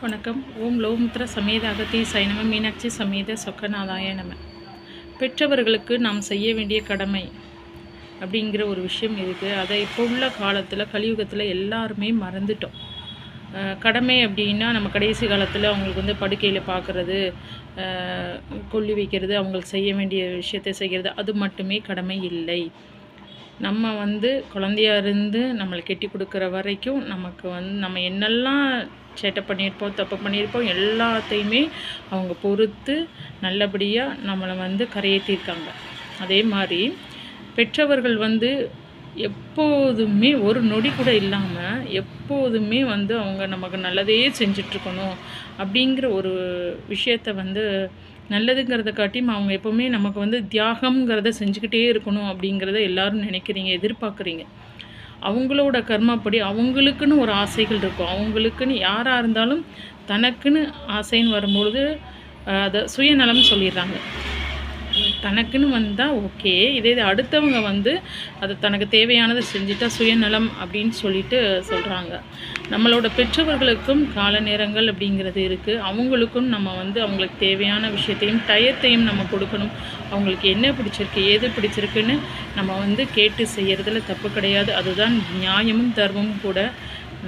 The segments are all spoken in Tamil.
வணக்கம். ஓம் லோமுத்ர சமேத அகத்தீசாய நம. மீனாட்சி சமேத சொக்கநாதாய நம. பெற்றவர்களுக்கு நாம் செய்ய வேண்டிய கடமை அப்படிங்கிற ஒரு விஷயம் இருக்குது. அதை இப்போ உள்ள காலத்தில் கலியுகத்தில் எல்லாருமே மறந்துட்டோம். கடமை அப்படின்னா நம்ம கடைசி காலத்தில் அவங்களுக்கு வந்து படுக்கையில் பார்க்குறது, கொல்லி வைக்கிறது, அவங்களுக்கு செய்ய வேண்டிய விஷயத்தை செய்கிறது, அது மட்டுமே கடமை இல்லை. நம்ம வந்து குழந்தையா இருந்து நம்மளை கெட்டி கொடுக்குற வரைக்கும் நமக்கு வந்து நம்ம என்னெல்லாம் சேட்டை பண்ணியிருப்போம், தப்பு பண்ணியிருப்போம், எல்லாத்தையுமே அவங்க பொறுத்து நல்லபடியாக நம்மளை வந்து கரையேற்றிருக்காங்க. அதே மாதிரி பெற்றவர்கள் வந்து எப்போதுமே ஒரு நொடி கூட இல்லாமல் எப்போதுமே வந்து அவங்க நமக்கு நல்லதே செஞ்சிட்ருக்கணும் அப்படிங்கிற ஒரு விஷயத்தை வந்து நல்லதுங்கிறத காட்டியும் அவங்க எப்போவுமே நமக்கு வந்து தியாகங்கிறத செஞ்சுக்கிட்டே இருக்கணும் அப்படிங்கிறத எல்லோரும் நினைக்கிறீங்க, எதிர்பார்க்குறீங்க. அவங்களோட கர்மப்படி அவங்களுக்குன்னு ஒரு ஆசைகள் இருக்கும். அவங்களுக்குன்னு யாராக இருந்தாலும் தனக்குன்னு ஆசைன்னு வரும்பொழுது அதை சுயநலம் சொல்லிடுறாங்க. தனக்குன்னு வந்தால் ஓகே, இதே அடுத்தவங்க வந்து அது தனக்கு தேவையானதை செஞ்சுட்டா சுயநலம் அப்படின்னு சொல்லிட்டு சொல்கிறாங்க. நம்மளோட பெற்றவர்களுக்கும் கால நேரங்கள் அப்படிங்கிறது இருக்குது. அவங்களுக்கும் நம்ம வந்து அவங்களுக்கு தேவையான விஷயத்தையும் டயத்தையும் நம்ம கொடுக்கணும். அவங்களுக்கு என்ன பிடிச்சிருக்கு, ஏது பிடிச்சிருக்குன்னு நம்ம வந்து கேட்டு செய்கிறதுல தப்பு கிடையாது. அதுதான் நியாயமும் தர்மமும் கூட.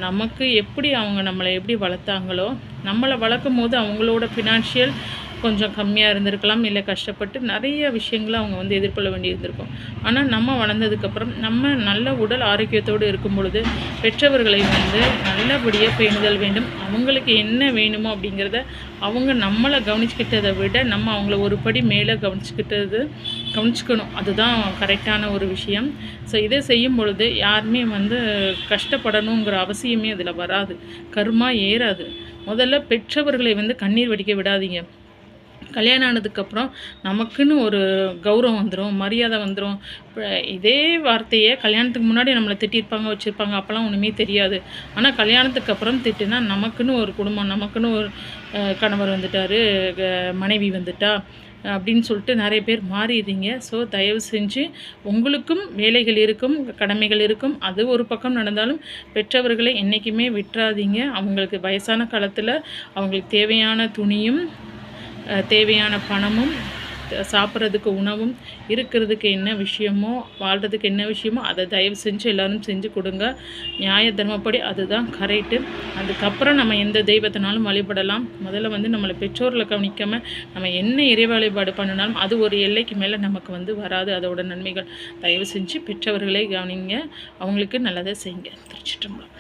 நமக்கு எப்படி அவங்க நம்மளை எப்படி வளர்த்தாங்களோ, நம்மளை வளர்க்கும் போது அவங்களோட ஃபினான்ஷியல் கொஞ்சம் கம்மியாக இருந்திருக்கலாம், இல்லை கஷ்டப்பட்டு நிறைய விஷயங்களை அவங்க வந்து எதிர்கொள்ள வேண்டி இருந்திருக்கும். ஆனால் நம்ம வளர்ந்ததுக்கப்புறம் நம்ம நல்ல உடல் ஆரோக்கியத்தோடு இருக்கும் பொழுது பெற்றவர்களை வந்து நல்லபடியாக பேணுதல் வேண்டும். அவங்களுக்கு என்ன வேணுமோ அப்படிங்கிறத அவங்க நம்மளை கவனிச்சுக்கிட்டதை விட நம்ம அவங்கள ஒரு படி மேலே கவனிச்சுக்கணும். அதுதான் கரெக்டான ஒரு விஷயம். ஸோ இதை செய்யும் பொழுது யாருமே வந்து கஷ்டப்படணுங்கிற அவசியமே அதில் வராது, கர்மா ஏறாது. முதல்ல பெற்றவர்களை வந்து கண்ணீர் வடிக்க விடாதீங்க. கல்யாணம் ஆனதுக்கப்புறம் நமக்குன்னு ஒரு கௌரவம் வந்துடும், மரியாதை வந்துடும். இதே வார்த்தையை கல்யாணத்துக்கு முன்னாடி நம்மளை திட்டியிருப்பாங்க, வச்சுருப்பாங்க, அப்போல்லாம் ஒன்றுமே தெரியாது. ஆனால் கல்யாணத்துக்கு அப்புறம் திட்டுனா நமக்குன்னு ஒரு குடும்பம், நமக்குன்னு ஒரு கணவர் வந்துட்டார், மனைவி வந்துட்டா அப்படின்னு சொல்லிட்டு நிறைய பேர் மாறிடுறீங்க. ஸோ தயவு செஞ்சு உங்களுக்கும் வேலைகள் இருக்கும், கடமைகள் இருக்கும். அது ஒரு பக்கம் நடந்தாலும் பெற்றவர்களை என்றைக்குமே விட்டுறாதீங்க. அவங்களுக்கு வயசான காலத்தில் அவங்களுக்கு தேவையான துணியும் தேவையான பணமும் சாப்பிட்றதுக்கு உணவும் இருக்கிறதுக்கு என்ன விஷயமோ வாழ்கிறதுக்கு என்ன விஷயமோ அதை தயவு செஞ்சு எல்லோரும் செஞ்சு கொடுங்க. நியாய தர்மப்படி அதுதான் கரெக்டு. அதுக்கப்புறம் நம்ம எந்த தெய்வத்தினாலும் வழிபடலாம். முதல்ல வந்து நம்மளை பெற்றோர்களை கவனிக்காமல் நம்ம என்ன இறை வழிபாடு பண்ணினாலும் அது ஒரு எல்லைக்கு மேலே நமக்கு வந்து வராது அதோட நன்மைகள். தயவு செஞ்சு பெற்றவர்களை கவனிங்க, அவங்களுக்கு நல்லதை செய்யுங்க. திருச்சிற்றம்பலம்.